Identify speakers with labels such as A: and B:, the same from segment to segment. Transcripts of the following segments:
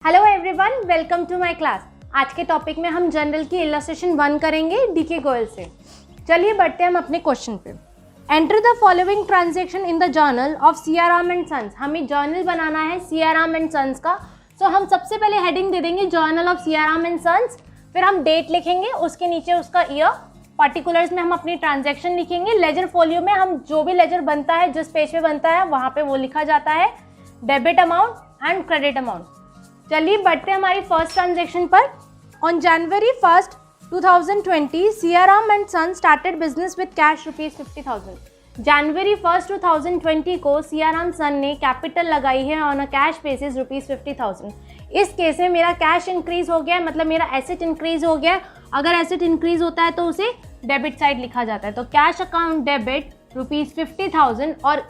A: Hello everyone, welcome to my class. आज के topic में हम जनरल की इलस्ट्रेशन 1 करेंगे डीके गोयल से। चलिए बढ़ते हैं हम अपने क्वेश्चन पे। Enter the following transaction in the journal of Siyaram and sons. हमें जर्नल बनाना है सियाराम एंड सन्स का। सो हम सबसे पहले हेडिंग दे देंगे journal of Siyaram and sons, फिर हम डेट लिखेंगे, उसके नीचे उसका ईयर, पर्टिकुलर्स में हम अपनी ट्रांजैक्शन लिखेंगे। लेजर फोलियो में हम जो भी लेजर बनता है, जिस पेज पे बनता है वहाँ पे वो लिखा जाता है, debit amount and credit amount. चलिए बढ़ते हैं हमारी फर्स्ट ट्रांजैक्शन पर। On January 1, 2020 Siyaram and son started business with cash ₹50,000। जनवरी 1, 2020 को सियाराम सन ने कैपिटल लगाई है ऑन अ कैश बेसिस ₹50,000। इस केस में मेरा कैश इंक्रीज हो गया, मतलब मेरा एसेट इंक्रीज हो गया। अगर एसेट इंक्रीज होता है तो उसे डेबिट साइड लिखा जाता है। तो कैश अकाउंट डेबिट ₹50,000 और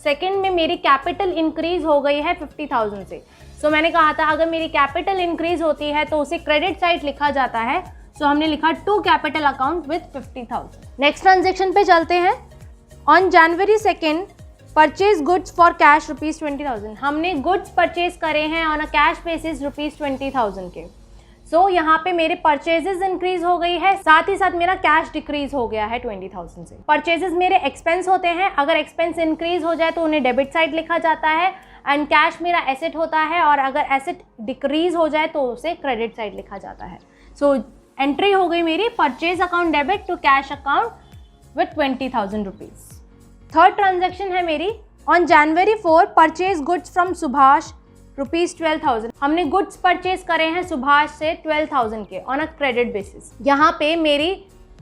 A: सेकेंड में मेरी कैपिटल इंक्रीज हो गई है 50,000 से। सो मैंने कहा था अगर मेरी कैपिटल इंक्रीज होती है तो उसे क्रेडिट साइड लिखा जाता है। सो हमने लिखा to capital account with 50,000। Next transaction पे चलते हैं। On January 2 purchase goods for cash ₹20,000। हमने गुड्स परचेज करे हैं ऑन अ कैश बेसिस ₹20,000 के। सो यहाँ पे मेरे परचेजेस इंक्रीज हो गई है, साथ ही साथ मेरा कैश डिक्रीज हो गया है 20,000 से। परचेजेस मेरे एक्सपेंस होते हैं, अगर एक्सपेंस इंक्रीज हो जाए तो उन्हें डेबिट साइड लिखा जाता है। एंड कैश मेरा एसेट होता है और अगर एसेट डिक्रीज हो जाए तो उसे क्रेडिट साइड लिखा जाता है। सो एंट्री हो गई मेरी purchase account debit to cash account with ₹20,000। Third transaction है मेरी on January 4 purchase goods from Subhash ₹12,000। हमने गुड्स परचेज करे हैं सुभाष से 12,000 के ऑन अ क्रेडिट बेसिस। यहाँ पे मेरी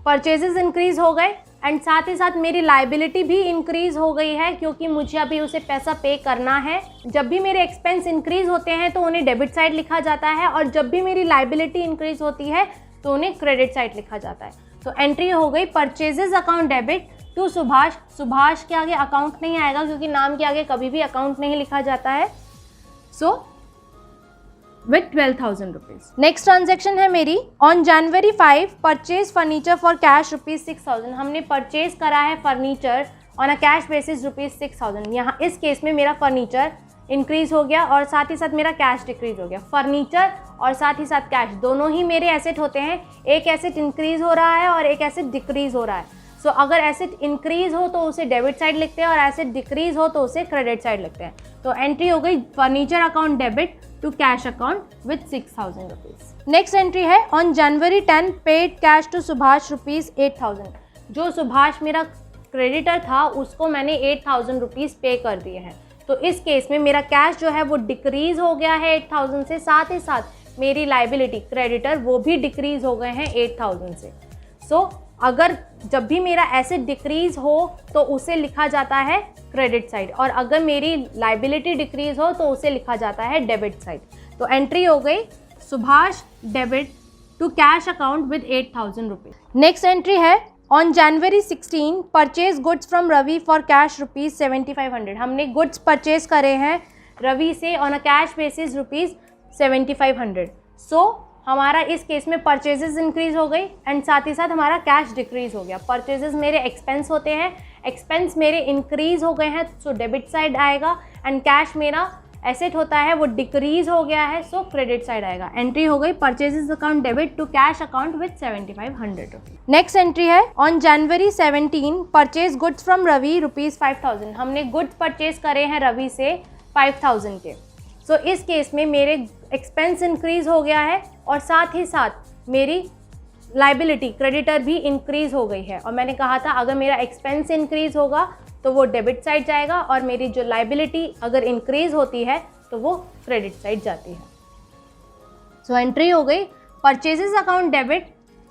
A: परचेजेस इंक्रीज हो गए एंड साथ ही साथ मेरी लाइबिलिटी भी इंक्रीज हो गई है, क्योंकि मुझे अभी उसे पैसा पे करना है। जब भी मेरे एक्सपेंस इंक्रीज होते हैं तो उन्हें डेबिट साइड लिखा जाता है और जब भी मेरी लाइबिलिटी इंक्रीज होती है तो उन्हें क्रेडिट साइड लिखा जाता है। तो एंट्री हो गई purchases account debit to Subhash. Subhash के आगे अकाउंट नहीं आएगा क्योंकि नाम के आगे कभी भी अकाउंट नहीं लिखा जाता है। So with ₹12,000। नेक्स्ट ट्रांजेक्शन है मेरी on January 5 purchase furniture for cash ₹6,000। हमने परचेज करा है furniture on a cash basis ₹6,000। यहाँ इस केस में मेरा फर्नीचर इंक्रीज हो गया और साथ ही साथ मेरा कैश डिक्रीज हो गया। फर्नीचर और साथ ही साथ कैश दोनों ही मेरे एसेट होते हैं। एक एसेट इंक्रीज हो रहा है और एक एसेट डिक्रीज हो रहा है। सो अगर एसेट इंक्रीज हो तो उसे डेबिट साइड लिखते हैं और एसेट डिक्रीज हो तो उसे क्रेडिट साइड लिखते हैं। तो एंट्री हो गई furniture account debit to cash account with ₹6,000। Next entry है on January 10 paid cash to Subhash ₹8,000। जो सुभाष मेरा क्रेडिटर था उसको मैंने ₹8,000 पे कर दिए हैं। तो इस केस में मेरा कैश जो है वो डिक्रीज हो गया है 8,000 से, साथ ही साथ मेरी लाइबिलिटी क्रेडिटर वो भी डिक्रीज हो गए हैं 8,000 से। सो अगर जब भी मेरा एसेट डिक्रीज हो तो उसे लिखा जाता है क्रेडिट साइड और अगर मेरी लाइबिलिटी डिक्रीज हो तो उसे लिखा जाता है डेबिट साइड। तो एंट्री हो गई Subhash debit to cash account with ₹8,000। Next entry है on January 16 purchase goods from Ravi for cash ₹7,500। हमने गुड्स परचेज करे हैं रवि से on a cash basis ₹7,500। So हमारा इस केस में परचेजेस इंक्रीज हो गई एंड साथ ही साथ हमारा कैश डिक्रीज हो गया। परचेजेस मेरे एक्सपेंस होते हैं, एक्सपेंस मेरे इंक्रीज हो गए हैं सो डेबिट साइड आएगा एंड कैश मेरा एसेट होता है वो डिक्रीज हो गया है सो क्रेडिट साइड आएगा। एंट्री हो गई purchases account debit to cash account with ₹7,500। Next entry है on January 17 purchase goods from Ravi ₹5,000। हमने गुड्स परचेज करे हैं रवि से 5,000 के। सो इस केस में मेरे एक्सपेंस इंक्रीज हो गया है और साथ ही साथ मेरी लाइबिलिटी क्रेडिटर भी इंक्रीज हो गई है। और मैंने कहा था अगर मेरा एक्सपेंस इंक्रीज होगा तो वो डेबिट साइड जाएगा और मेरी जो लाइबिलिटी अगर इंक्रीज होती है तो वो क्रेडिट साइड जाती है। सो एंट्री हो गई purchases account debit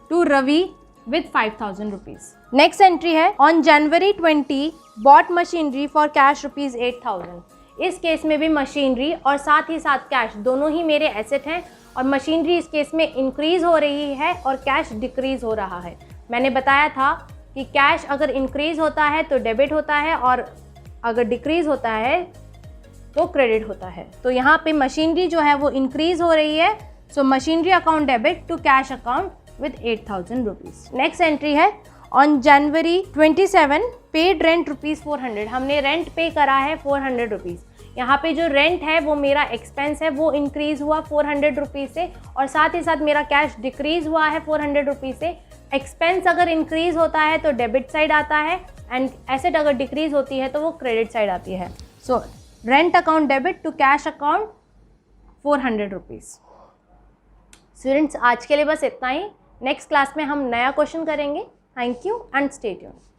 A: to Ravi with ₹5,000। Next entry है on January 20 bought machinery for cash ₹8,000। इस केस में भी मशीनरी और साथ ही साथ कैश दोनों ही मेरे एसेट हैं और मशीनरी इस केस में इंक्रीज हो रही है और कैश डिक्रीज हो रहा है। मैंने बताया था कि कैश अगर इंक्रीज होता है तो डेबिट होता है और अगर डिक्रीज होता है तो क्रेडिट होता है। तो यहाँ पे मशीनरी जो है वो इंक्रीज हो रही है। So machinery account debit to cash account with ₹8,000। Next entry है ऑन जनवरी 27 पेड रेंट ₹400। हमने रेंट पे करा है ₹400। यहाँ पे जो रेंट है वो मेरा एक्सपेंस है, वो इंक्रीज़ हुआ 400 रुपीज़ से, और साथ ही साथ मेरा कैश डिक्रीज़ हुआ है 400 रुपीज़ से। एक्सपेंस अगर इंक्रीज़ होता है तो डेबिट साइड आता है, एंड एसेट अगर डिक्रीज़ होती है तो वो क्रेडिट साइड आती है। So rent account debit to cash account 400 rupees. Students, आज के लिए बस इतना ही। नेक्स्ट क्लास में हम नया क्वेश्चन करेंगे। Thank you and stay tuned.